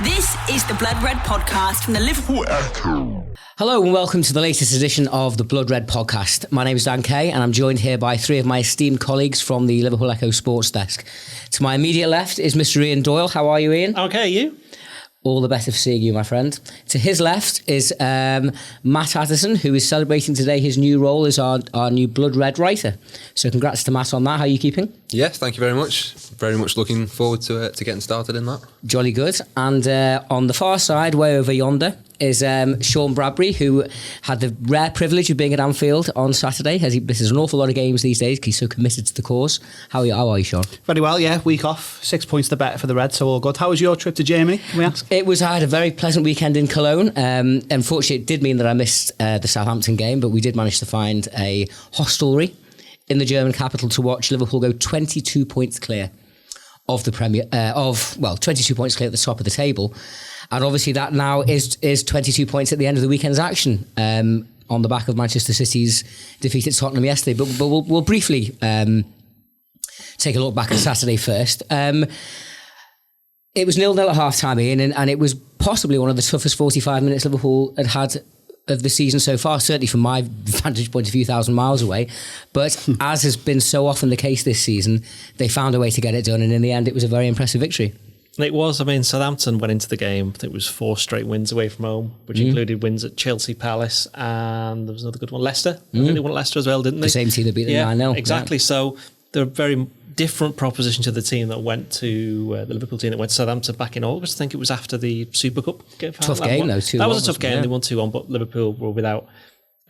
This is the Blood Red podcast from the Liverpool Echo. Hello and welcome to the latest edition of the Blood Red podcast. My name is Dan Kay and I'm joined here by three of my esteemed colleagues from the Liverpool Echo Sports Desk. To my immediate left is Mr. Ian Doyle. How are you, Ian? Okay, you? All the better for seeing you, my friend. To his left is Matt Addison, who is celebrating today his new role as our new Blood Red writer. So congrats to Matt on that. How are you keeping? Yes, thank you very much. Very much looking forward to getting started in that. Jolly good. And on the far side, way over yonder, is Sean Bradbury, who had the rare privilege of being at Anfield on Saturday. There's an awful lot of games these days because he's so committed to the cause. How are you, Sean? Very well, yeah. Week off. 6 points the better for the Reds, so all good. How was your trip to Germany, can we ask? I had a very pleasant weekend in Cologne. Unfortunately, it did mean that I missed the Southampton game, but we did manage to find a hostelry in the German capital to watch Liverpool go 22 points clear of the 22 points clear at the top of the table. And obviously that now is 22 points at the end of the weekend's action on the back of Manchester City's defeat at Tottenham yesterday. But we'll briefly take a look back at Saturday first. It was 0-0 at half-time, Ian, and it was possibly one of the toughest 45 minutes Liverpool had of the season so far, certainly from my vantage point a few thousand miles away. But as has been so often the case this season, they found a way to get it done, and in the end it was a very impressive victory. It was. I mean, Southampton went into the game, I think it was 4 straight wins away from home, which included wins at Chelsea, Palace, and there was another good one, Leicester. I think they won at Leicester as well, didn't they? The same team that beat them 9-0. Exactly. Yeah. So they're a very different proposition to the team that went to the Liverpool team that went to Southampton back in August. I think it was after the Super Cup game. Tough game, though. That was a tough game. Yeah. They won 2-1, but Liverpool were without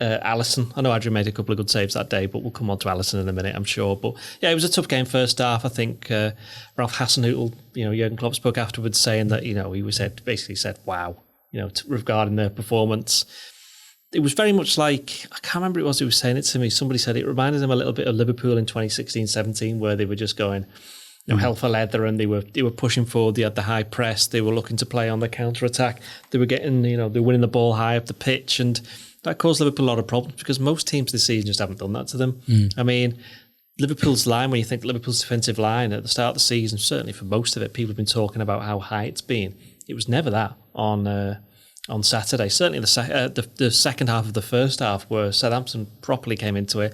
Addison. I know Adrian made a couple of good saves that day, but we'll come on to Addison in a minute, I'm sure. But yeah, it was a tough game first half. I think Ralph Hasenhüttl, Jurgen Klopp spoke afterwards saying that, he basically said, wow, regarding their performance. It was very much like, I can't remember who it was who was saying it to me. Somebody said it reminded them a little bit of Liverpool in 2016-17, where they were just going, hell for leather, and they were pushing forward. They had the high press. They were looking to play on the counter attack. They were getting, they were winning the ball high up the pitch, and that caused Liverpool a lot of problems because most teams this season just haven't done that to them. I mean, Liverpool's line, when you think Liverpool's defensive line at the start of the season, certainly for most of it, people have been talking about how high it's been. It was never that on Saturday. Certainly the second half of the first half, where Southampton properly came into it.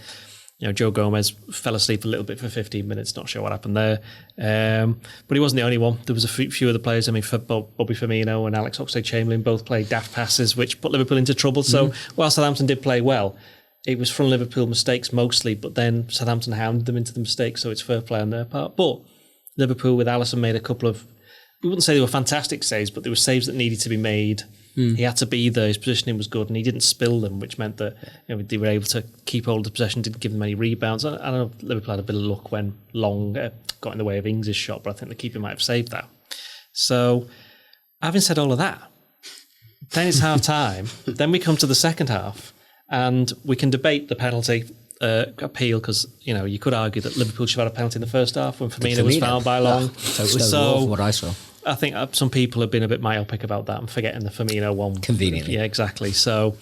Joe Gomez fell asleep a little bit for 15 minutes. Not sure what happened there. But he wasn't the only one. There was a few other players. I mean, Bobby Firmino and Alex Oxlade-Chamberlain both played daft passes, which put Liverpool into trouble. So while Southampton did play well, it was from Liverpool mistakes mostly, but then Southampton hounded them into the mistakes, so it's fair play on their part. But Liverpool with Alisson made a couple of, we wouldn't say they were fantastic saves, but there were saves that needed to be made. He had to be there, his positioning was good, and he didn't spill them, which meant that they were able to keep hold of the possession, didn't give them any rebounds. I don't know if Liverpool had a bit of luck when Long got in the way of Ings' shot, but I think the keeper might have saved that. So, having said all of that, then it's half-time, then we come to the second half, and we can debate the penalty appeal, because you could argue that Liverpool should have had a penalty in the first half when Firmino was fouled by Long. So what I saw. I think some people have been a bit myopic about that and forgetting the Firmino one. Conveniently. Yeah, exactly. So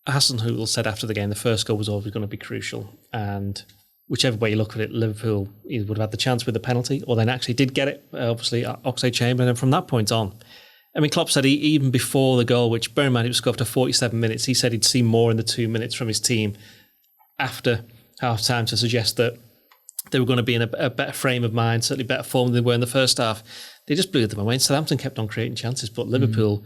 Hasenhüttl said after the game the first goal was always going to be crucial, and whichever way you look at it, Liverpool either would have had the chance with the penalty or then actually did get it, obviously, Oxlade-Chamberlain, and from that point on, I mean, Klopp said even before the goal, which bear in mind it was scored after 47 minutes, he said he'd seen more in the 2 minutes from his team after half-time to suggest that they were going to be in a better frame of mind, certainly better form than they were in the first half. They just blew them away. And Southampton kept on creating chances, but Liverpool,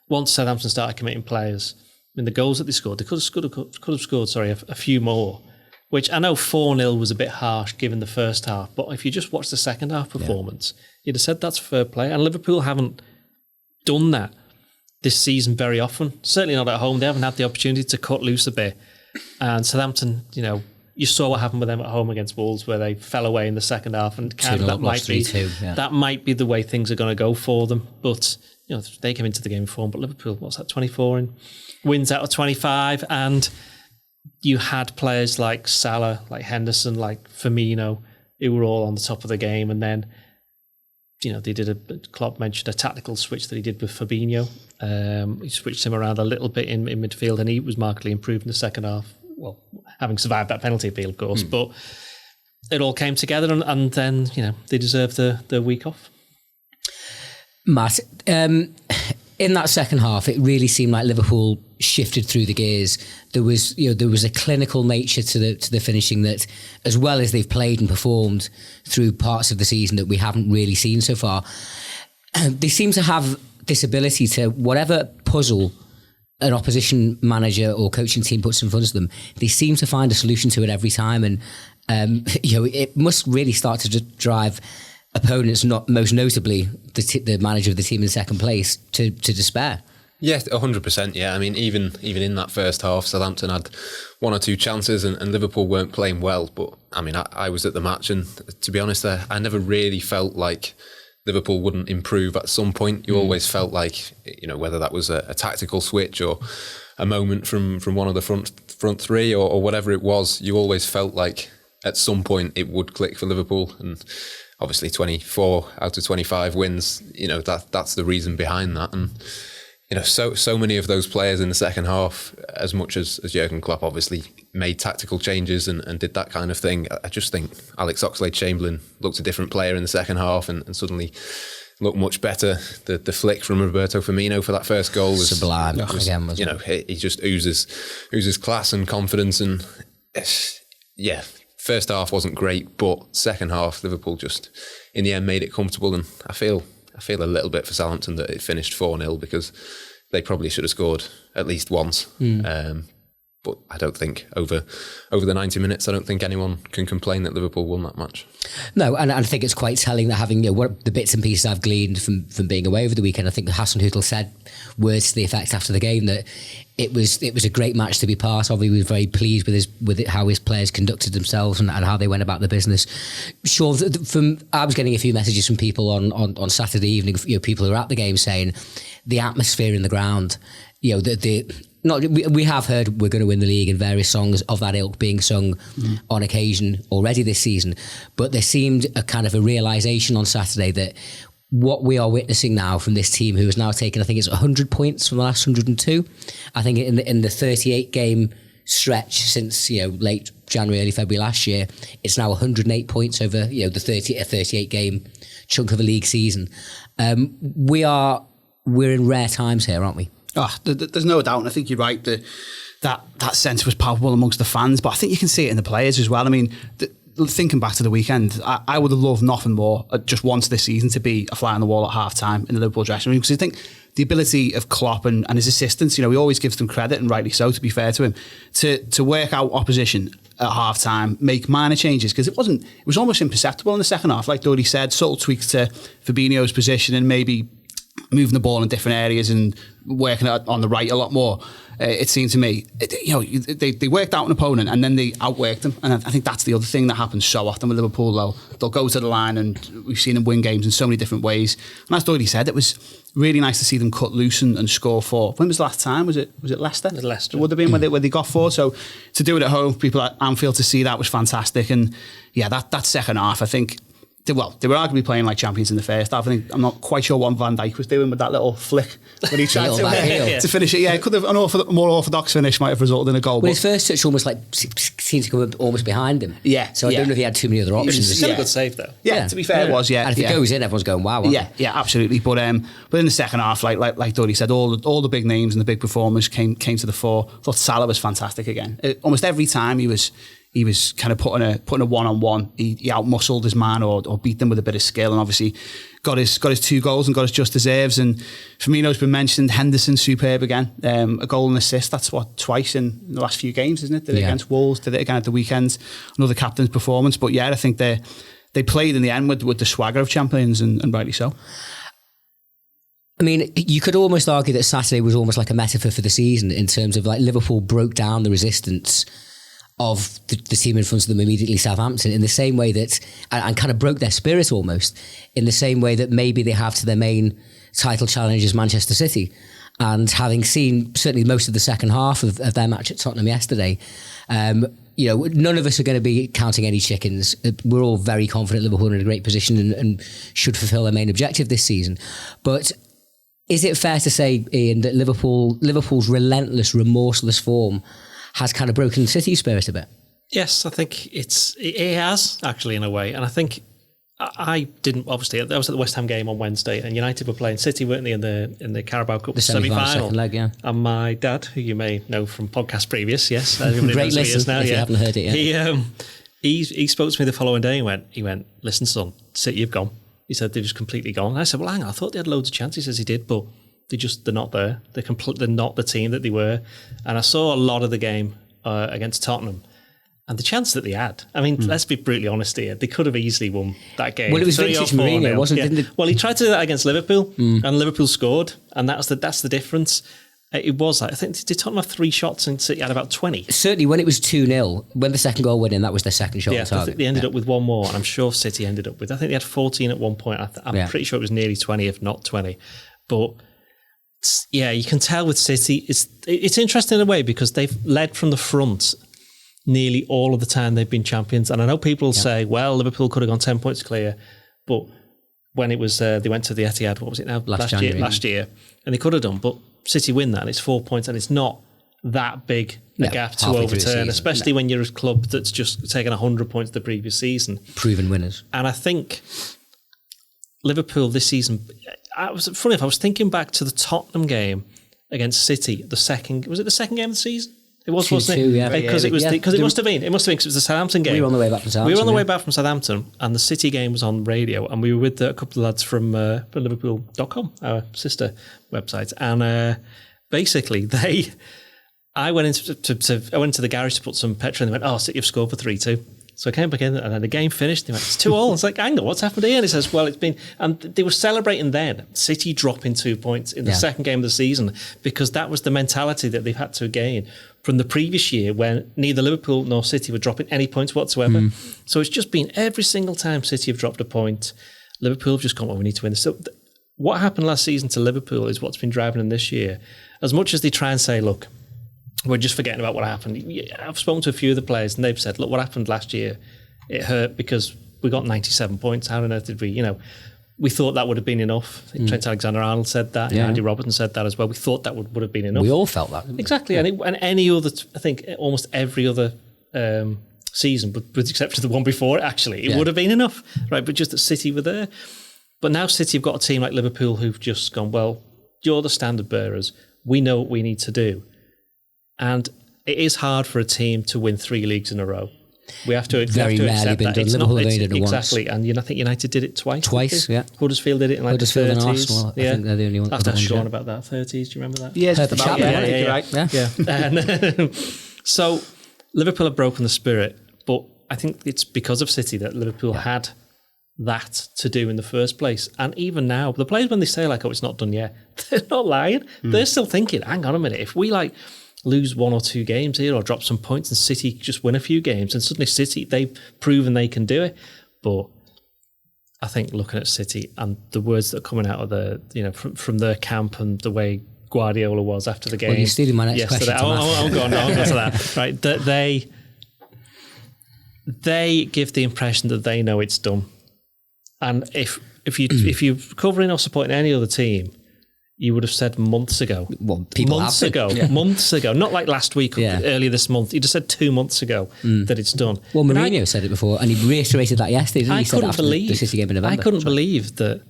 once Southampton started committing players, I mean, the goals that they scored, they could have scored a few more, which I know 4-0 was a bit harsh given the first half, but if you just watch the second half performance, you'd have said that's fair play. And Liverpool haven't done that this season very often, certainly not at home. They haven't had the opportunity to cut loose a bit. And Southampton, you saw what happened with them at home against Wolves, where they fell away in the second half, and that might be the way things are going to go for them. But they came into the game in form. But Liverpool, what's that, 24 in wins out of 25, and you had players like Salah, like Henderson, like Firmino, who were all on the top of the game, and then they did Klopp mentioned a tactical switch that he did with Fabinho. He switched him around a little bit in midfield, and he was markedly improved in the second half. Well, having survived that penalty appeal, of course, but it all came together, and then they deserved the week off. Matt, in that second half, it really seemed like Liverpool shifted through the gears. There was a clinical nature to the finishing that, as well as they've played and performed through parts of the season that we haven't really seen so far, they seem to have this ability to, whatever puzzle an opposition manager or coaching team puts in front of them, they seem to find a solution to it every time. And it must really start to drive opponents, not most notably the manager of the team in second place, to despair. Yeah, 100%. Yeah, I mean, even in that first half, Southampton had one or two chances, and Liverpool weren't playing well. But I mean, I was at the match, and to be honest, I never really felt like Liverpool wouldn't improve at some point. You always felt like, whether that was a tactical switch or a moment from one of the front three or whatever it was, you always felt like at some point it would click for Liverpool. And obviously 24 out of 25 wins, that's the reason behind that. And so many of those players in the second half, as much as Jurgen Klopp obviously made tactical changes and did that kind of thing, I just think Alex Oxlade-Chamberlain looked a different player in the second half and suddenly looked much better. The flick from Roberto Firmino for that first goal was sublime. He just oozes class and confidence, and yeah, first half wasn't great, but second half Liverpool just in the end made it comfortable, and I feel a little bit for Southampton that it finished 4-0 because they probably should have scored at least once. But I don't think over the 90 minutes, I don't think anyone can complain that Liverpool won that match. No, and I think it's quite telling that having what the bits and pieces I've gleaned from being away over the weekend, I think Hasenhüttl said words to the effect after the game that it was a great match to be part of. He was very pleased with how his players conducted themselves and how they went about the business. Sure, I was getting a few messages from people on Saturday evening, people who were at the game saying the atmosphere in the ground, we have heard we're going to win the league and various songs of that ilk being sung on occasion already this season, but there seemed a kind of a realisation on Saturday that what we are witnessing now from this team, who has now taken, I think it's 100 points from the last 102, I think in the 38 game stretch since late January, early February last year, it's now 108 points over the 38 game chunk of a league season. We're in rare times here, aren't we? Oh, there's no doubt, and I think you're right. That sense was palpable amongst the fans, but I think you can see it in the players as well. I mean, thinking back to the weekend, I would have loved nothing more just once this season to be a fly on the wall at half-time in the Liverpool dressing room, because I think the ability of Klopp and his assistants, he always gives them credit, and rightly so, to be fair to him, to work out opposition at half-time, make minor changes, because it was almost imperceptible in the second half. Like Doyle said, subtle tweaks to Fabinho's position and maybe moving the ball in different areas and working on the right a lot more. It seemed to me, they worked out an opponent and then they outworked them. And I think that's the other thing that happens so often with Liverpool. They'll go to the line, and we've seen them win games in so many different ways. And as Doyle said, it was really nice to see them cut loose and score 4. When was the last time? Was it Leicester? It was Leicester. It would have been when they got 4. So to do it at home, people at Anfield to see that was fantastic. And yeah, that second half, I think, they were arguably playing like champions in the first half. I'm not quite sure what Van Dijk was doing with that little flick when he tried to finish it. Yeah, it could have, a more orthodox finish might have resulted in a goal. Well, his first touch almost seemed to come almost behind him. Yeah. So I don't know if he had too many other options. It's still a good save though. Yeah, to be fair, it was. Yeah, and if it goes in, everyone's going wow. Yeah, absolutely. But in the second half, like Dory said, all the big names and the big performers came to the fore. I thought Salah was fantastic again. Almost every time he was kind of putting a one-on-one. He outmuscled his man or beat them with a bit of skill, and obviously got his 2 goals and got his just deserves. And Firmino's been mentioned. Henderson, superb again. A goal and assist. That's twice in the last few games, isn't it? Did it against Wolves, did it again at the weekend. Another captain's performance. But yeah, I think they played in the end with the swagger of champions, and rightly so. I mean, you could almost argue that Saturday was almost like a metaphor for the season in terms of like Liverpool broke down the resistance of the team in front of them immediately, Southampton, in the same way that, and kind of broke their spirit almost, in the same way that maybe they have to their main title challengers, Manchester City. And having seen certainly most of the second half of their match at Tottenham yesterday, none of us are going to be counting any chickens. We're all very confident Liverpool are in a great position and should fulfil their main objective this season. But is it fair to say, Ian, that Liverpool's relentless, remorseless form has kind of broken City's spirit a bit? Yes, I think it has actually in a way, and I think I didn't, obviously. I was at the West Ham game on Wednesday, and United were playing City, weren't they, in the Carabao Cup semi-final. Leg, yeah. And my dad, who you may know from podcast previous, yes, great listen now, if you haven't heard it yet. He spoke to me the following day and he went, listen, son, City have gone. He said they've just completely gone. And I said, well, hang on, I thought they had loads of chances. He says he did, but they're not there. They're not the team that they were. And I saw a lot of the game against Tottenham. And the chance that they had, I mean, let's be brutally honest here, they could have easily won that game. Well, it was vintage Mourinho, wasn't it? Yeah. Well, he tried to do that against Liverpool, and Liverpool scored, and that's the difference. It was, I think, did Tottenham have 3 shots and City had about 20? Certainly, when it was 2-0, when the second goal went in, that was their second shot on target. They ended up with one more, and I'm sure City ended up with, I think they had 14 at one point. I'm pretty sure it was nearly 20, if not 20. But yeah, you can tell with City, it's interesting in a way because they've led from the front nearly all of the time they've been champions. And I know people say, well, Liverpool could have gone 10 points clear, but when it was they went to the Etihad, what was it now? Last year, and they could have done, but City win that and it's 4 points and it's not that big a gap to overturn, especially when you're a club that's just taken 100 points the previous season. Proven winners. And I think Liverpool this season, I was thinking back to the Tottenham game against City, was it the second game of the season? It was, wasn't it? Yeah. Because it must have been because it was the Southampton game. We were on the way back from Southampton. And the City game was on radio, and we were with a couple of lads from Liverpool.com, our sister website, and basically I went into the garage to put some petrol, and they went, "Oh, City have scored for 3-2." So I came back in, and then the game finished. They went, "It's 2-2." It's like, hang on, what's happened here? And he says, "Well, it's been," and they were celebrating then City dropping 2 points in the second game of the season because that was the mentality that they've had to gain from the previous year when neither Liverpool nor City were dropping any points whatsoever. So it's just been every single time City have dropped a point, Liverpool have just gone, well, we need to win this. So what happened last season to Liverpool is what's been driving them this year. As much as they try and say, look, we're just forgetting about what happened. I've spoken to a few of the players and they've said, look, what happened last year, it hurt because we got 97 points. How on earth did we, we thought that would have been enough. I think Trent Alexander-Arnold said that. Andy Robertson said that as well. We thought that would have been enough. We all felt that. Exactly. Yeah. And any other, I think almost every other season, with the exception of the one before, actually, it would have been enough. Right. But just that City were there. But now City have got a team like Liverpool who've just gone, well, you're the standard bearers. We know what we need to do. And it is hard for a team to win 3 leagues in a row. We have to accept that. Liverpool did it exactly, once. And I think United did it twice. Yeah. Huddersfield did it in like Huddersfield the 30s. And Arsenal, I think they're the only ones. I've asked Sean about that. 30s, do you remember that? Yeah, just about. Yeah. Right. Yeah. And, so Liverpool have broken the spirit, but I think it's because of City that Liverpool had that to do in the first place. And even now, the players, when they say like, oh, it's not done yet, they're not lying. They're still thinking, hang on a minute, if we lose 1 or 2 games here or drop some points and City just win a few games and suddenly City, they've proven they can do it. But I think looking at City and the words that are coming out of the, from their camp and the way Guardiola was after the game. Well, you're stealing my next question. I'll go on to that. Right, that they give the impression that they know it's done. And if you're covering or supporting any other team, you would have said months ago. Well, months ago. Not like last week or earlier this month. You just said 2 months ago that it's done. Well, Mourinho said it before, and he reiterated that yesterday, didn't he? He said after the City game in November. I couldn't believe that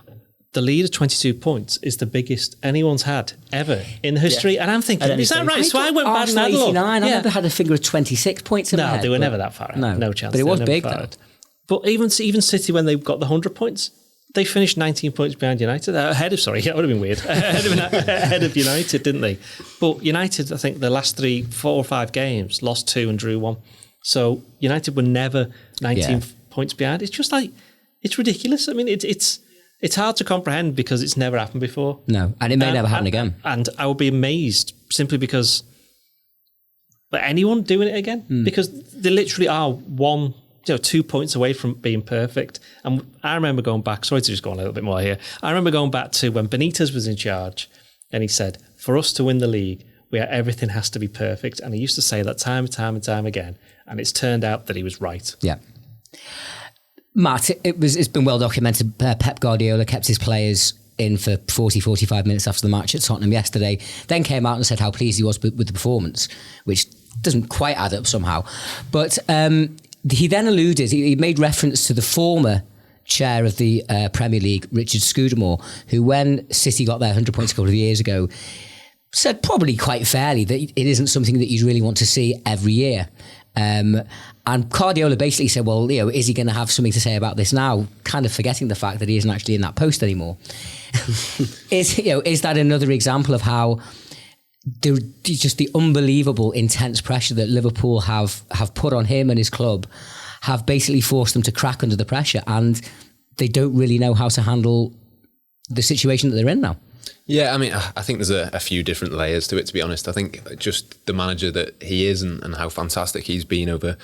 the lead of 22 points is the biggest anyone's had ever in history. Yeah. And I'm thinking, is that right? So I went bad and had a look. I never had a figure of 26 points in my head. No, they were never that far out. No chance. But it was big, though. But even City, when they got the 100 points, they finished 19 points behind United. That would have been weird. ahead of United, didn't they? But United, I think the last 4 or 5 games, lost 2 and drew 1. So United were never 19 points behind. It's just like, it's ridiculous. I mean, it's hard to comprehend because it's never happened before. No, and it may never happen again. And I would be amazed simply because, but anyone doing it again? Because they literally are 2 points away from being perfect. And I remember going back, sorry to just go on a little bit more here. I remember going back to when Benitez was in charge and he said, for us to win the league, everything has to be perfect. And he used to say that time and time again. And it's turned out that he was right. Yeah. Matt, it's been well documented. Pep Guardiola kept his players in for 40, 45 minutes after the match at Tottenham yesterday, then came out and said how pleased he was with the performance, which doesn't quite add up somehow. But he then alluded, he made reference to the former chair of the Premier League, Richard Scudamore, who, when City got their 100 points a couple of years ago, said probably quite fairly that it isn't something that you'd really want to see every year. And Guardiola basically said, well, is he going to have something to say about this now? Kind of forgetting the fact that he isn't actually in that post anymore. Is that another example of how just the unbelievable intense pressure that Liverpool have put on him and his club have basically forced them to crack under the pressure, and they don't really know how to handle the situation that they're in now? Yeah, I mean, I think there's a few different layers to it, to be honest. I think just the manager that he is and how fantastic he's been over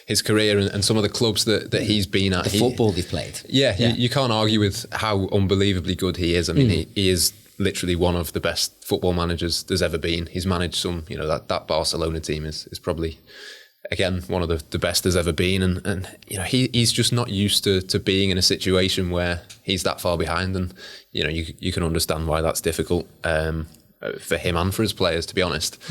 his career and some of the clubs that he's been at. The football he's played. Yeah. You can't argue with how unbelievably good he is. I mean, he is literally one of the best football managers there's ever been. He's managed some, that Barcelona team is probably, again, one of the best there's ever been. And he's just not used to being in a situation where he's that far behind. And, you can understand why that's difficult for him and for his players, to be honest.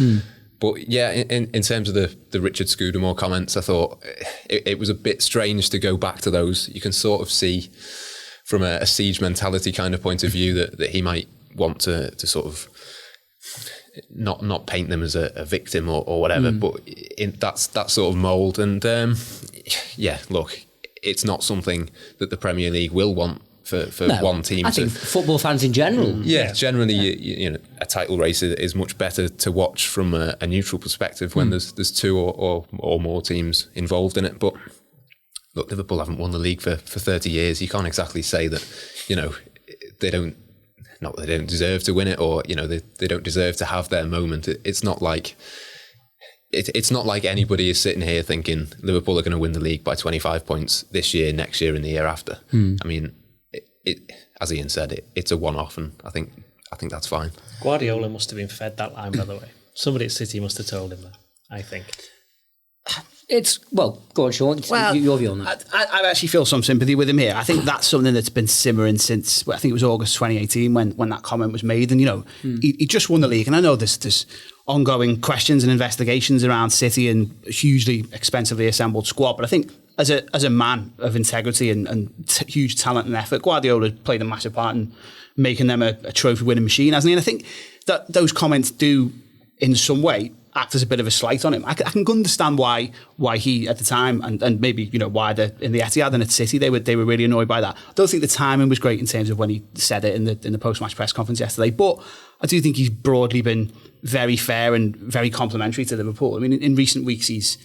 But yeah, in terms of the Richard Scudamore comments, I thought it was a bit strange to go back to those. You can sort of see from a siege mentality kind of point of view that he might want to sort of not paint them as a victim or whatever, but that's that sort of mould. And look, it's not something that the Premier League will want for one team. I think football fans in general. Generally, a title race is much better to watch from a neutral perspective when there's two or more teams involved in it. But look, Liverpool haven't won the league for 30 years. You can't exactly say that, they don't. Not that they don't deserve to win it, or they don't deserve to have their moment. It's not like anybody is sitting here thinking Liverpool are going to win the league by 25 points this year, next year, and the year after. I mean, it as Ian said, it's a one-off, and I think that's fine. Guardiola must have been fed that line, by the way. Somebody at City must have told him that, I think. Go on, Sean. Your view on that. I actually feel some sympathy with him here. I think that's something that's been simmering since, I think it was August 2018 when that comment was made. And, he just won the league. And I know there's ongoing questions and investigations around City and a hugely expensively assembled squad. But I think as a man of integrity and huge talent and effort, Guardiola played a massive part in making them a trophy-winning machine, hasn't he? And I think that those comments do, in some way, act as a bit of a slight on him. I can understand why he at the time and maybe why in the Etihad and at City they were really annoyed by that. I don't think the timing was great in terms of when he said it in the post-match press conference yesterday, but I do think he's broadly been very fair and very complimentary to Liverpool. I mean, in recent weeks he's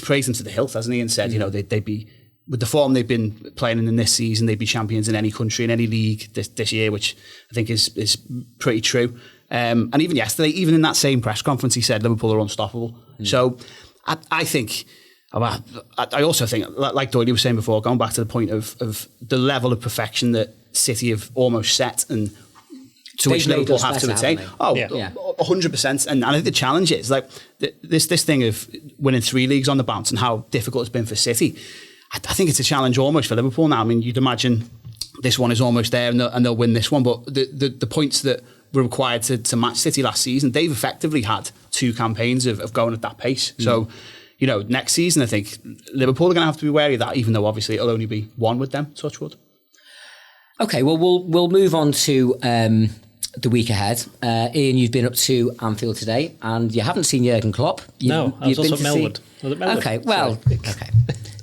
praised them to the hilt, hasn't he? And said they'd be, with the form they've been playing in this season, they'd be champions in any country, in any league this year, which I think is pretty true. And even yesterday, even in that same press conference, he said Liverpool are unstoppable. So I think, I also think, like Doyle was saying before, going back to the point of the level of perfection that City have almost set and to which Liverpool have to attain. 100%. And I think the challenge is like this thing of winning 3 leagues on the bounce and how difficult it's been for City. I think it's a challenge almost for Liverpool now. I mean, you'd imagine this one is almost there and they'll win this one, but the points that were required to match City last season, they've effectively had 2 campaigns of going at that pace. So, next season, I think Liverpool are going to have to be wary of that, even though obviously it'll only be 1 with them, touch wood. Okay, well, we'll move on to the week ahead. Ian, you've been up to Anfield today, and you haven't seen Jurgen Klopp. I was also at Melwood. Okay, well, okay.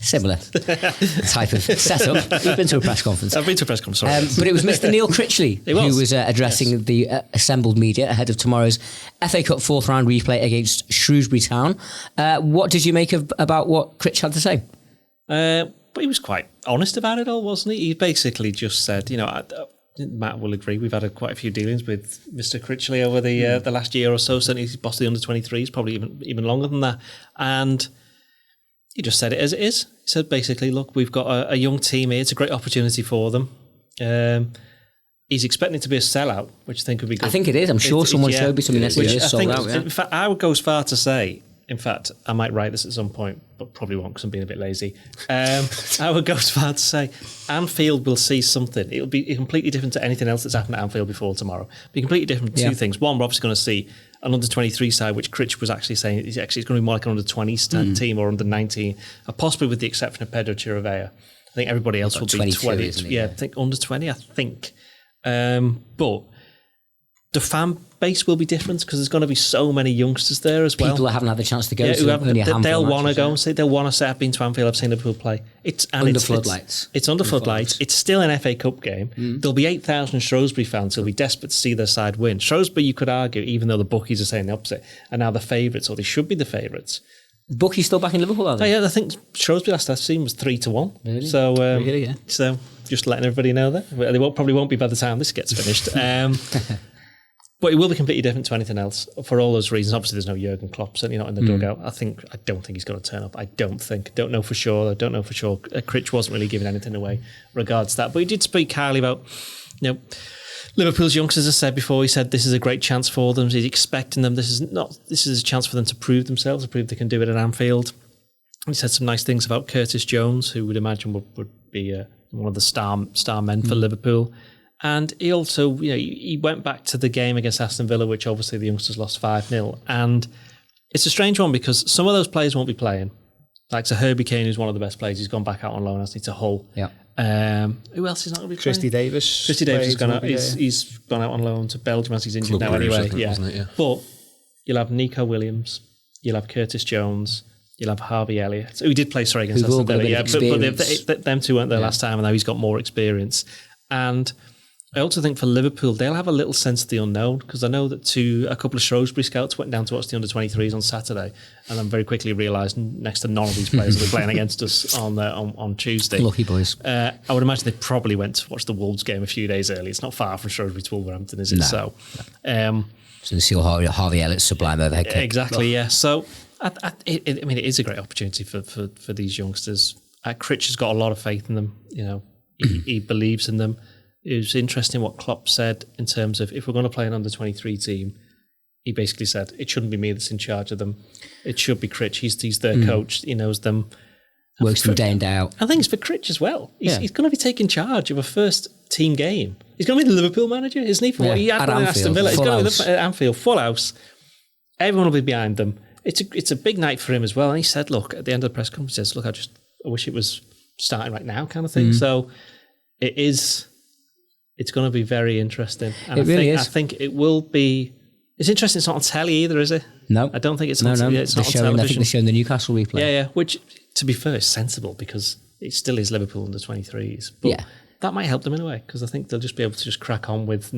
Similar type of setup. You've been to a press conference. I've been to a press conference, sorry. But it was Mr. Neil Critchley who was addressing the assembled media ahead of tomorrow's FA Cup 4th round replay against Shrewsbury Town. What did you make about what Critch had to say? But he was quite honest about it all, wasn't he? He basically just said, Matt will agree, we've had quite a few dealings with Mr. Critchley over the last year or so. Certainly he's bossed the under-23s, probably even longer than that. And he just said it as it is. He said, basically, look, we've got a young team here. It's a great opportunity for them. He's expecting it to be a sellout, which I think would be good. I think it is. I'm sure someone showed me something yesterday. Sold out, in fact, I would go as far to say, in fact, I might write this at some point, but probably won't because I'm being a bit lazy. I would go as far to say Anfield will see something. It'll be completely different to anything else that's happened at Anfield before tomorrow. It'll be completely different to 2 things. One, we're obviously going to see an under-23 side, which Critch was actually saying it's going to be more like an under-20 team or under-19, possibly with the exception of Pedro Chirivella. I think everybody else will be 20. Yeah, I think under 20, I think. But the fan base will be different because there's going to be so many youngsters there as well. People that haven't had the chance to go they'll want to go and say, they'll want to say, I've been to Anfield, I've seen Liverpool play. It's under floodlights. It's under floodlights. It's still an FA Cup game. There'll be 8,000 Shrewsbury fans who'll be desperate to see their side win. Shrewsbury, you could argue, even though the bookies are saying the opposite, are now the favourites, or they should be the favourites. Bookies still back in Liverpool, are they? Oh, yeah, I think Shrewsbury last I've seen was 3-1. Really? So, Really, so just letting everybody know that. They probably won't be by the time this gets finished. But it will be completely different to anything else for all those reasons. Obviously, there's no Jurgen Klopp, certainly not in the dugout. I don't think he's going to turn up. Don't know for sure. Critch wasn't really giving anything away regards to that. But he did speak highly about, Liverpool's youngsters, as I said before, he said this is a great chance for them. He's expecting them. This is a chance for them to prove themselves, to prove they can do it at Anfield. He said some nice things about Curtis Jones, who would imagine would be one of the star men for Liverpool. And he also, he went back to the game against Aston Villa, which obviously the youngsters lost 5-0. And it's a strange one because some of those players won't be playing. Like Herbie Kane, who's one of the best players, he's gone back out on loan, hasn't he, to Hull. Yeah. Who else is not going to be Christy playing? Davis. Christy Davis has gone out. He's gone out on loan to Belgium as he's injured now anyway. Yeah. But you'll have Nico Williams, you'll have Curtis Jones, you'll have Harvey Elliott, who did play against Aston Villa. Yeah, but them two weren't there last time, and now he's got more experience. And I also think for Liverpool, they'll have a little sense of the unknown, because I know that a couple of Shrewsbury scouts went down to watch the under-23s on Saturday, and then very quickly realised next to none of these players will be playing against us on Tuesday. Lucky boys. I would imagine they probably went to watch the Wolves game a few days early. It's not far from Shrewsbury to Wolverhampton, is it? No. So you see Harvey Elliott's sublime overhead kick. Exactly, yeah. So it is a great opportunity for these youngsters. Critch has got a lot of faith in them. He believes in them. It was interesting what Klopp said in terms of, if we're going to play an under-23 team, he basically said, it shouldn't be me that's in charge of them. It should be Critch. He's their coach. He knows them. Works them day in, day out. I think it's for Critch as well. He's going to be taking charge of a first team game. He's going to be the Liverpool manager, isn't he? For what he had done in Aston Villa. He's going to be at Anfield, full house. Everyone will be behind them. It's a big night for him as well. And he said, look, at the end of the press conference, he says, look, I wish it was starting right now, kind of thing. So it's going to be very interesting. And I think it will be. It's interesting. It's not on telly either, is it? No, I don't think it's on television. It's not on television. I think they're showing the Newcastle replay. Yeah. Which, to be fair, is sensible because it still is Liverpool under 23s. But that might help them in a way, because I think they'll just be able to just crack on with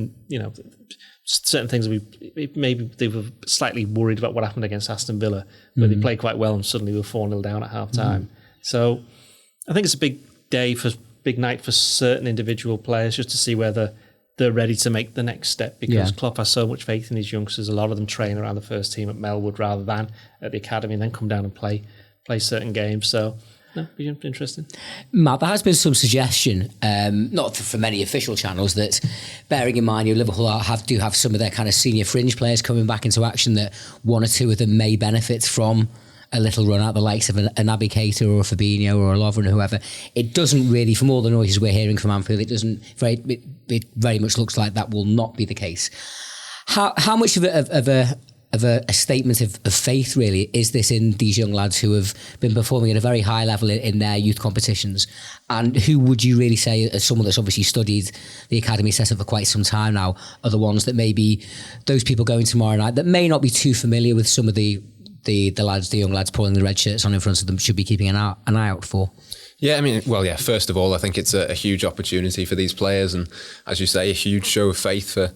certain things. Maybe they were slightly worried about what happened against Aston Villa, where they played quite well and suddenly were 4-0 down at half time. So I think it's a big night for certain individual players, just to see whether they're ready to make the next step, because Klopp has so much faith in these youngsters. A lot of them train around the first team at Melwood rather than at the academy, and then come down and play certain games. So be interesting. Matt, there has been some suggestion, not from many official channels, that bearing in mind Liverpool do have some of their kind of senior fringe players coming back into action, that one or two of them may benefit from a little run out, the likes of a Naby Keita or a Fabinho or a Lovren or whoever. It doesn't really, from all the noises we're hearing from Anfield, it very much looks like that will not be the case. How much of a statement of faith really is this in these young lads who have been performing at a very high level in their youth competitions? And who would you really say, as someone that's obviously studied the academy setup for quite some time now, are the ones that maybe those people going tomorrow night that may not be too familiar with some of the young lads pulling the red shirts on in front of them should be keeping an eye out for? Yeah, first of all, I think it's a huge opportunity for these players, and as you say, a huge show of faith for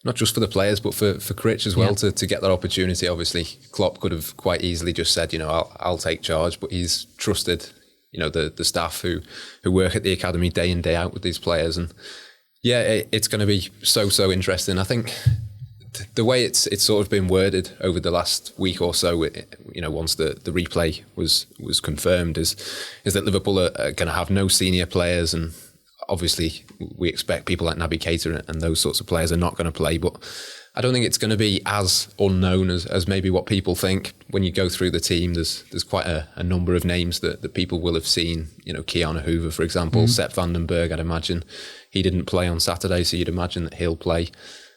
not just for the players, but for Critch as well, to get that opportunity. Obviously, Klopp could have quite easily just said, I'll take charge, but he's trusted, the staff who work at the academy day in, day out with these players. And it's going to be so interesting. I think the way it's sort of been worded over the last week or so, once the replay was confirmed, is that Liverpool are going to have no senior players, and obviously we expect people like Naby Keita and those sorts of players are not going to play. But I don't think it's going to be as unknown as maybe what people think. When you go through the team, there's quite a number of names that people will have seen. Keanu Hoover, for example, Sepp van den Berg, I'd imagine. He didn't play on Saturday, so you'd imagine that he'll play.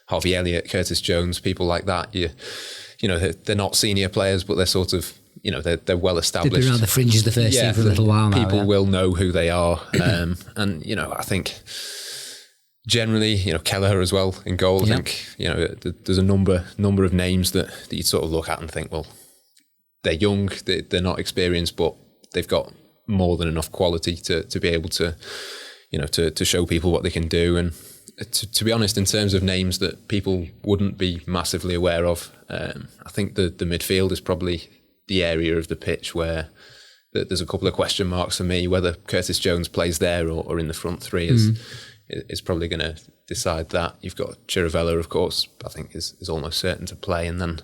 Harvey Elliott, Curtis Jones, people like that. They're not senior players, but they're sort of they're well established. They've been around the fringes of the first team for a little while now. People will know who they are. And, I think generally, Kelleher as well in goal. I think, there's a number of names that you sort of look at and think, well, they're young, they're not experienced, but they've got more than enough quality to be able to, to show people what they can do. And to be honest, in terms of names that people wouldn't be massively aware of, I think the midfield is probably the area of the pitch where there's a couple of question marks for me. Whether Curtis Jones plays there or in the front three is probably going to decide that. You've got Chirivella, of course, I think is almost certain to play. And then,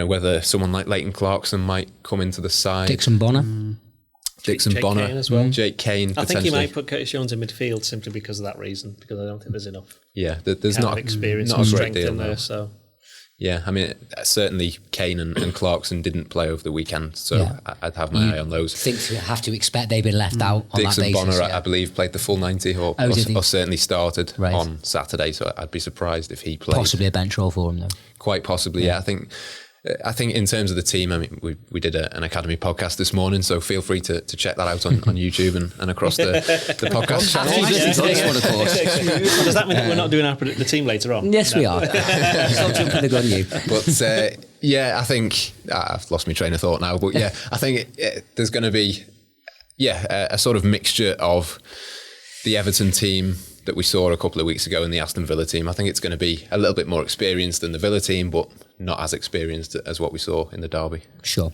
whether someone like Leighton Clarkson might come into the side. Dixon Bonner. Jake Bonner Kane as well. Jake Kane. I think he might put Curtis Jones in midfield simply because of that reason, because I don't think there's enough. Yeah, there's not experience not and a great strength deal in there. there. So yeah, I mean, certainly Kane and Clarkson didn't play over the weekend, so I'd have my eye on those. Have to expect they've been left out on Dixon that basis. Bonner, I believe, played the full 90 or certainly started on Saturday, so I'd be surprised if he played. Possibly a bench role for him, though. Quite possibly, yeah. I think in terms of the team, I mean, we did an academy podcast this morning, so feel free to check that out on YouTube and across the podcast channel. Does that mean that we're not doing the team later on? Yes, we are. Stop jumping the gun, you. But I think I've lost my train of thought now. But I think there's going to be a sort of mixture of the Everton team that we saw a couple of weeks ago in the Aston Villa team. I think it's going to be a little bit more experienced than the Villa team, but not as experienced as what we saw in the derby. Sure.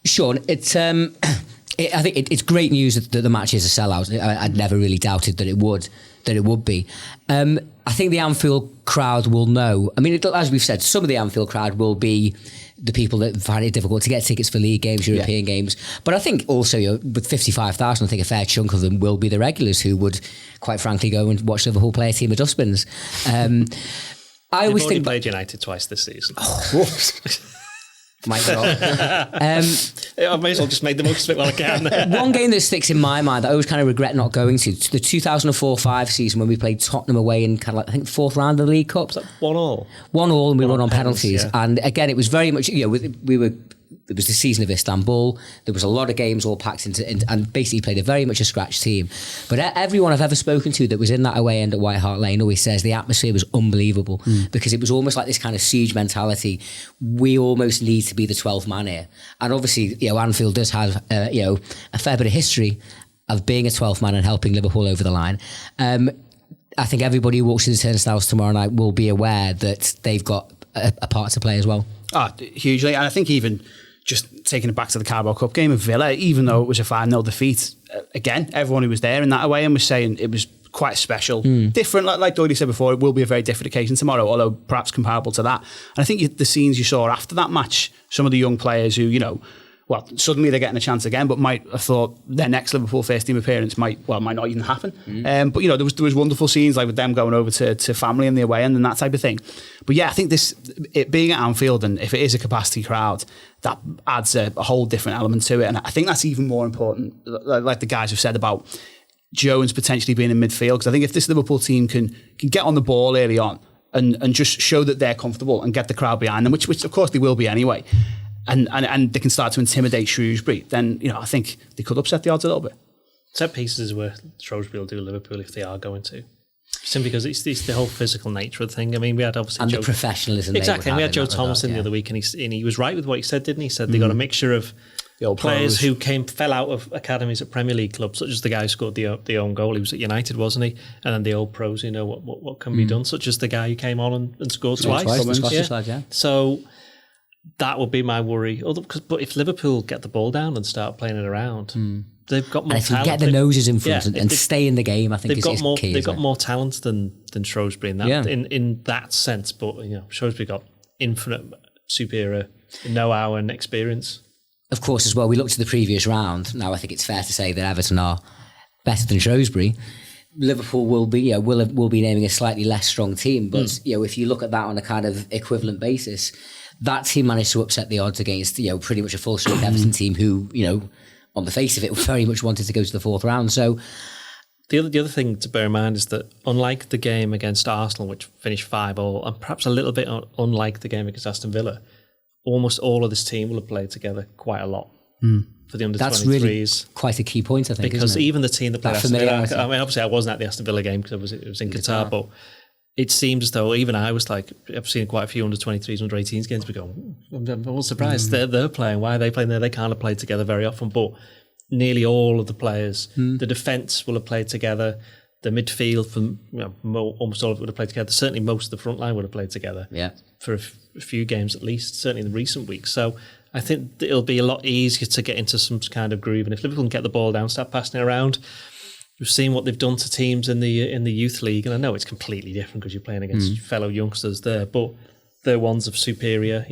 Sean, it's I think it's great news that the match is a sellout. I'd never really doubted that it would be. I think the Anfield crowd will know. I mean, as we've said, some of the Anfield crowd will be the people that find it difficult to get tickets for league games, European games. But I think also with 55,000, I think a fair chunk of them will be the regulars who would, quite frankly, go and watch Liverpool play a team of dustbins. I always think played United twice this season. Might not. I may as well just make the most of it while I can. One game that sticks in my mind that I always kind of regret not going to, the 2004-05 season when we played Tottenham away in kind of like, I think, fourth round of the League Cup. 1-1. 1-1 and we won on penalties. Yeah. And again, it was very much, it was the season of Istanbul. There was a lot of games all packed into and basically played very much a scratch team. But everyone I've ever spoken to that was in that away end at White Hart Lane always says the atmosphere was unbelievable because it was almost like this kind of siege mentality. We almost need to be the 12th man here. And obviously, Anfield does have, a fair bit of history of being a 12th man and helping Liverpool over the line. I think everybody who walks through the turnstiles tomorrow night will be aware that they've got a part to play as well. Hugely. And I think even just taking it back to the Carabao Cup game of Villa, even though it was a 5-0 defeat, again, everyone who was there in that away and was saying it was quite special. Different, like Doyle said before, it will be a very different occasion tomorrow, although perhaps comparable to that. And I think the scenes you saw after that match, some of the young players who, suddenly they're getting a chance again, but might have thought their next Liverpool first team appearance might not even happen. But there was wonderful scenes like with them going over to family in the away end and that type of thing. But yeah, I think it being at Anfield, and if it is a capacity crowd, that adds a whole different element to it. And I think that's even more important, like the guys have said about Jones potentially being in midfield, because I think if this Liverpool team can get on the ball early on and just show that they're comfortable and get the crowd behind them, which of course they will be anyway, and they can start to intimidate Shrewsbury, then I think they could upset the odds a little bit. Set pieces is where Shrewsbury will do Liverpool if they are going to. Simply because it's the whole physical nature of the thing. I mean, we had obviously the professionalism. Exactly, and we had Joe Thompson the other week, and he was right with what he said, didn't he? He said they got a mixture of the old players who fell out of academies at Premier League clubs, such as the guy who scored the own goal. He was at United, wasn't he? And then the old pros who know what can be done, such as the guy who came on and scored twice. Yeah. So that would be my worry. But if Liverpool get the ball down and start playing it around, they've got more and if talent. you get the noses in front and stay in the game, I think is key. They've got more talent than Shrewsbury in that sense. But Shrewsbury got infinite superior know-how and experience. Of course, as well, we looked at the previous round. Now, I think it's fair to say that Everton are better than Shrewsbury. Liverpool will be will be naming a slightly less strong team, but if you look at that on a kind of equivalent basis, that team managed to upset the odds against pretty much a full strength Everton team who on the face of it very much wanted to go to the fourth round. So the other thing to bear in mind is that unlike the game against Arsenal, which finished 5-5, and perhaps a little bit unlike the game against Aston Villa, almost all of this team will have played together quite a lot for the under-23s. That's really quite a key point, I think, because isn't it? even the team that played That Aston Villa, familiarity. I mean, obviously I wasn't at the Aston Villa game because it was in Qatar, but it seems as though even I was like, I've seen quite a few under-23s, under-18s games, but going, I'm all surprised they're playing. Why are they playing there? They can't have played together very often, but nearly all of the players, the defence will have played together, the midfield, from almost all of it would have played together. Certainly most of the front line would have played together for a few games at least, certainly in the recent weeks. So I think it'll be a lot easier to get into some kind of groove. And if Liverpool can get the ball down, start passing it around, we've seen what they've done to teams in the youth league. And I know it's completely different because you're playing against fellow youngsters there, but they're ones of superior,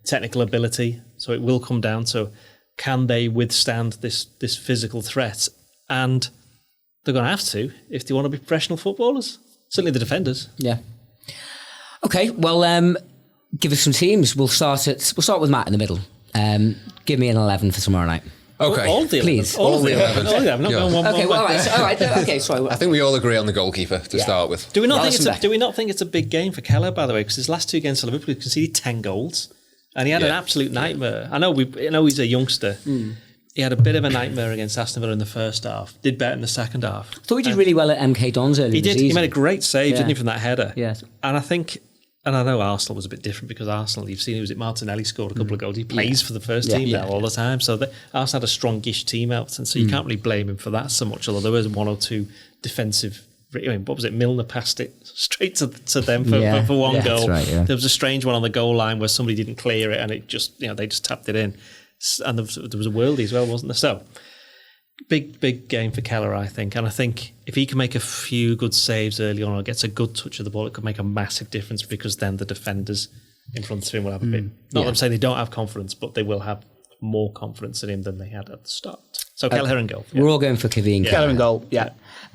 technical ability. So it will come down to, can they withstand this physical threat? And they're going to have to if they want to be professional footballers. Certainly the defenders. Yeah. Okay, well, give us some teams. We'll start with Matt in the middle. Give me an 11 for tomorrow night. Okay. All the 11. Please. All the 11. Not going one. Okay, well, all right. Okay, sorry. I think we all agree on the goalkeeper to start with. Do we not think it's a big game for Keller, by the way? Because his last two games for Liverpool, he conceded 10 goals. And he had an absolute nightmare. I know he's a youngster. He had a bit of a nightmare against Aston Villa in the first half. Did better in the second half. I thought he did really well at MK Dons earlier. He did. He made a great save, didn't he, from that header? Yes. And I know Arsenal was a bit different because Arsenal, you've seen, Martinelli scored a couple of goals. He plays for the first team now all the time. So Arsenal had a strongish team out, and so you can't really blame him for that so much, although there was one or two defensive. I mean, what was it? Milner passed it straight to them for one goal. That's right, There was a strange one on the goal line where somebody didn't clear it, and it just, they just tapped it in. And there was a worldie as well, wasn't there? So, big game for Keller, I think. And I think if he can make a few good saves early on or gets a good touch of the ball, it could make a massive difference because then the defenders in front of him will have a bit. Not that I'm saying they don't have confidence, but they will have more confidence in him than they had at the start. So, Kelleher and goal. Yeah. We're all going for Kevin. Keller and goal,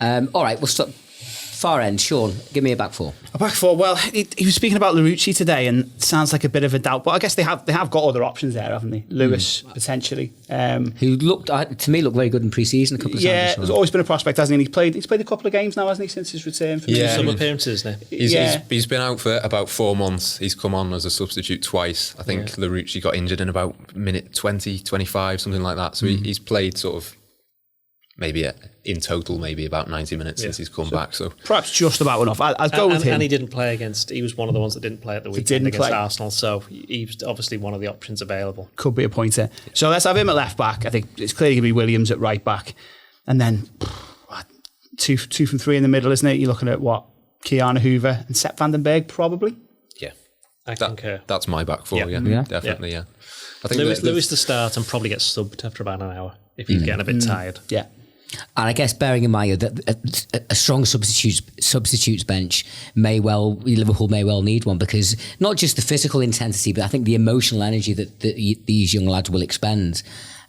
All right, we'll stop. Far end, Sean, give me a back four. A back four. Well, he was speaking about Larouci today, and sounds like a bit of a doubt. But I guess they have got other options there, haven't they? Lewis potentially, who looked very good in pre-season a couple of times. Yeah, there's always been a prospect, hasn't he? He's played a couple of games now, hasn't he, since his return? From some appearances now. He's been out for about 4 months. He's come on as a substitute twice. I think Larouci got injured in about minute 20, 25, something like that. So he's played sort of maybe in total, maybe about 90 minutes since he's come back. So perhaps just about enough. I'll go with him. And he didn't play he was one of the ones that didn't play at the weekend against Arsenal. So he's obviously one of the options available. Could be a pointer. So let's have him at left back. I think it's clearly going to be Williams at right back. And then two from three in the middle, isn't it? You're looking at Keanu Hoover and Sepp van den Berg, probably. Yeah. I concur. That's my back four, definitely, yeah. I think Lewis to start and probably get subbed after about an hour if he's getting a bit tired. Yeah. And I guess bearing in mind that a strong substitutes bench Liverpool may well need one, because not just the physical intensity, but I think the emotional energy that these young lads will expend.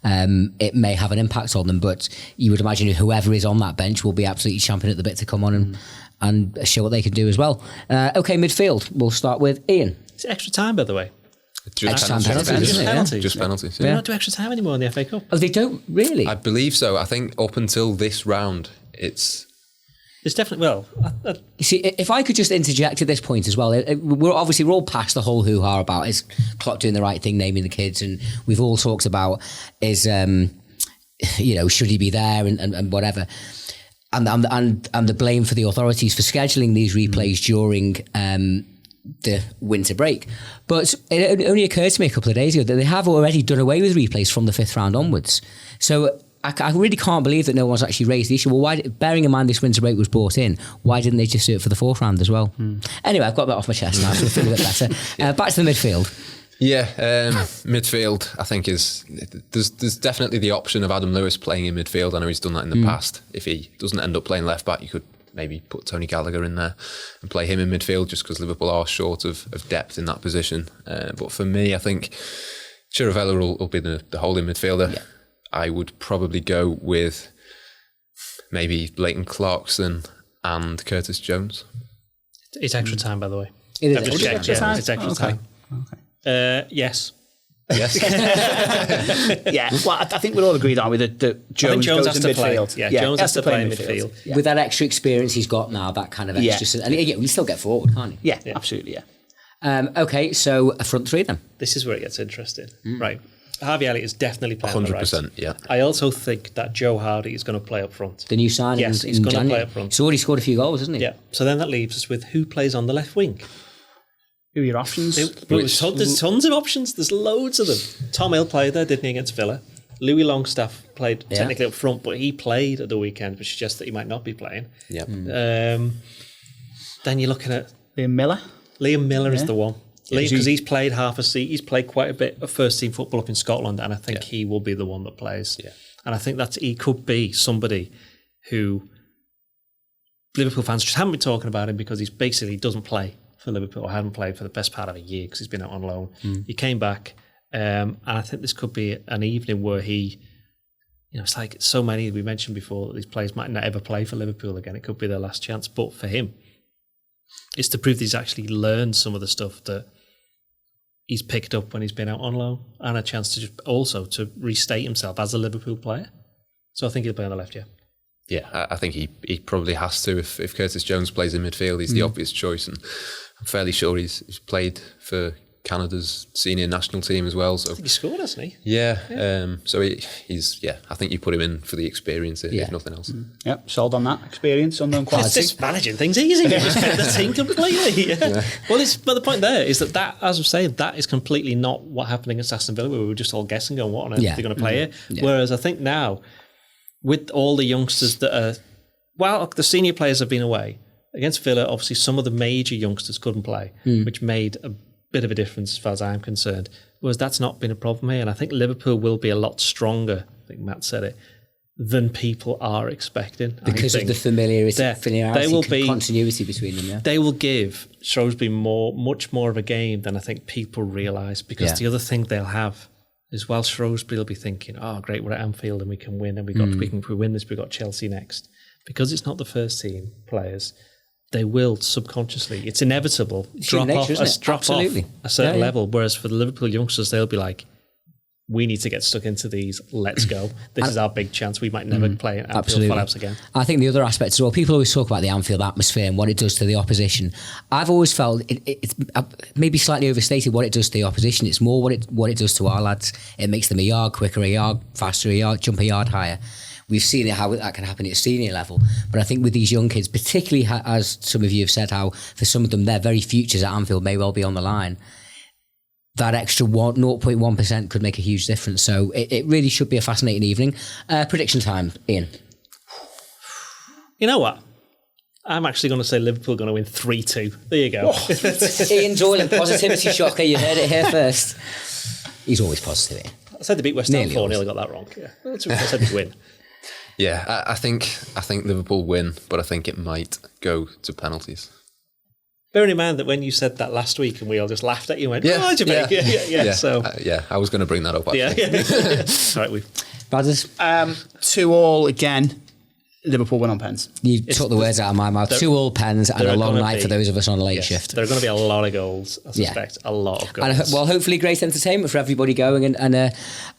It may have an impact on them, but you would imagine whoever is on that bench will be absolutely champing at the bit to come on and show what they can do as well. Okay, midfield. We'll start with Ian. It's extra time, by the way. Just penalties. Just penalties. Do they not do extra time anymore in the FA Cup? Oh, they don't really? I believe so. I think up until this round, it's definitely, you see, if I could just interject at this point as well, we're all past the whole hoo-ha about is Klopp doing the right thing, naming the kids, and we've all talked about is, should he be there and whatever. And the blame for the authorities for scheduling these replays during the winter break. But it only occurred to me a couple of days ago that they have already done away with replays from the 5th round onwards. So I really can't believe that no one's actually raised the issue. Well, why, bearing in mind this winter break was brought in, why didn't they just do it for the 4th round as well? Anyway, I've got that off my chest now, so I feel a bit better. Back to the midfield. Yeah, midfield, I think there's definitely the option of Adam Lewis playing in midfield. I know he's done that in the past. If he doesn't end up playing left back, you could maybe put Tony Gallagher in there and play him in midfield, just because Liverpool are short of depth in that position. But for me, I think Chirivella will be the holding midfielder. Yeah. I would probably go with maybe Leighton Clarkson and Curtis Jones. It's extra time, by the way. It is extra time. It's extra time. Okay. Yes. Yes. Yeah. Well, I think we're all agreed, aren't we, that Jones has goes to in midfield. play. Yeah, Jones has to play in midfield. Yeah. With that extra experience he's got now, that kind of extra... And you still get forward, can't you? Yeah, absolutely, yeah. Okay, so a front three then. This is where it gets interesting. Right. Harvey Elliott is definitely playing on the right. 100%, yeah. I also think that Joe Hardy is going to play up front. The new signing Yes, he's in going to January. play up front. He's already scored a few goals, hasn't he? Yeah. So then that leaves us with who plays on the left wing. Who are your options? There's tons of options. There's loads of them. Tom Hill played there, didn't he, against Villa? Louis Longstaff played technically up front, but he played at the weekend, which suggests that he might not be playing. Yeah. Then you're looking at Liam Miller. Liam Miller is the one. Because he's played half a season. He's played quite a bit of first-team football up in Scotland, and I think he will be the one that plays. Yeah. And I think he could be somebody who Liverpool fans just haven't been talking about him because he doesn't play for Liverpool, or hadn't played for the best part of a year because he's been out on loan. He came back, and I think this could be an evening where he, it's like so many we mentioned before that these players might not ever play for Liverpool again. It could be their last chance, but for him, it's to prove that he's actually learned some of the stuff that he's picked up when he's been out on loan, and a chance to just also to restate himself as a Liverpool player. So I think he'll play on the left, Yeah, I think he probably has to. If Curtis Jones plays in midfield, he's the obvious choice, and I'm fairly sure he's played for Canada's senior national team as well. So I think he scored, hasn't he? Yeah. So he's I think you put him in for the experience if nothing else. Yep, sold on that experience, unknown quality. It's just managing things easy. You just fit the team completely. Well, but the point there is that, as I'm saying, that is completely not what happened against Aston Villa, where we were just all guessing on what on earth they're going to play here. Yeah. Whereas I think now, with all the youngsters that are, the senior players have been away against Villa, obviously some of the major youngsters couldn't play, which made a bit of a difference as far as I'm concerned. Whereas that's not been a problem here, and I think Liverpool will be a lot stronger, I think Matt said it, than people are expecting. Because of the familiarity continuity between them, They will give Shrewsbury much more of a game than I think people realise, because the other thing they'll have is, while Shrewsbury will be thinking, oh great, we're at Anfield and we can win, and we can win this, we've got Chelsea next. Because it's not the first team players, they will subconsciously, it's inevitable, drop off a certain level. Whereas for the Liverpool youngsters, they'll be like, we need to get stuck into these, let's go. This is our big chance. We might never play at Anfield Firehouse again. I think the other aspect as well, people always talk about the Anfield atmosphere and what it does to the opposition. I've always felt it's maybe slightly overstated what it does to the opposition. It's more what it does to our lads. It makes them a yard quicker, a yard faster, jump a yard higher. We've seen how that can happen at a senior level. But I think with these young kids, particularly as some of you have said, how for some of them, their very futures at Anfield may well be on the line, that extra 0.1% could make a huge difference. So it really should be a fascinating evening. Prediction time, Ian. You know what? I'm actually going to say Liverpool are going to win 3-2. There you go. Ian Doyle, positivity shocker. You heard it here first. He's always positive. I said they beat West Ham 4-0. I got that wrong. Yeah, that's what I said they'd win. Yeah, I think Liverpool win, but I think it might go to penalties. Bearing in mind that when you said that last week and we all just laughed at you and went, oh, Jamaica. Yeah. I was going to bring that up, actually. All right, Badders? 2-2 again. Liverpool win on pens. You took the words out of my mouth. 2-2 pens and a long night for those of us on a late shift. There are going to be a lot of goals, I suspect. A lot of goals. And hopefully great entertainment for everybody going and a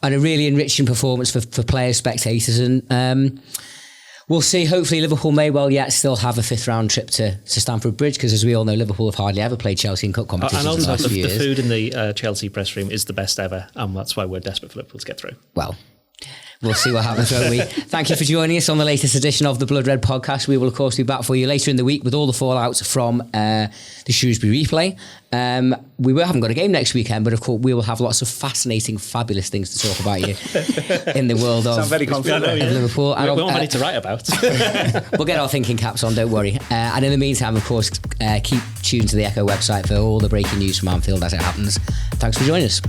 really enriching performance for players, spectators. And we'll see. Hopefully Liverpool may well yet still have a fifth round trip to Stamford Bridge, because as we all know, Liverpool have hardly ever played Chelsea in cup competitions. And also the food in the Chelsea press room is the best ever, and that's why we're desperate for Liverpool to get through. Well, we'll see what happens, won't we? Thank you for joining us on the latest edition of the Blood Red podcast. We will, of course, be back for you later in the week with all the fallouts from the Shrewsbury replay. We haven't got a game next weekend, but of course we will have lots of fascinating, fabulous things to talk about you in the world of Liverpool. We won't have anything to write about. We'll get our thinking caps on, don't worry. And in the meantime, of course, keep tuned to the Echo website for all the breaking news from Anfield as it happens. Thanks for joining us.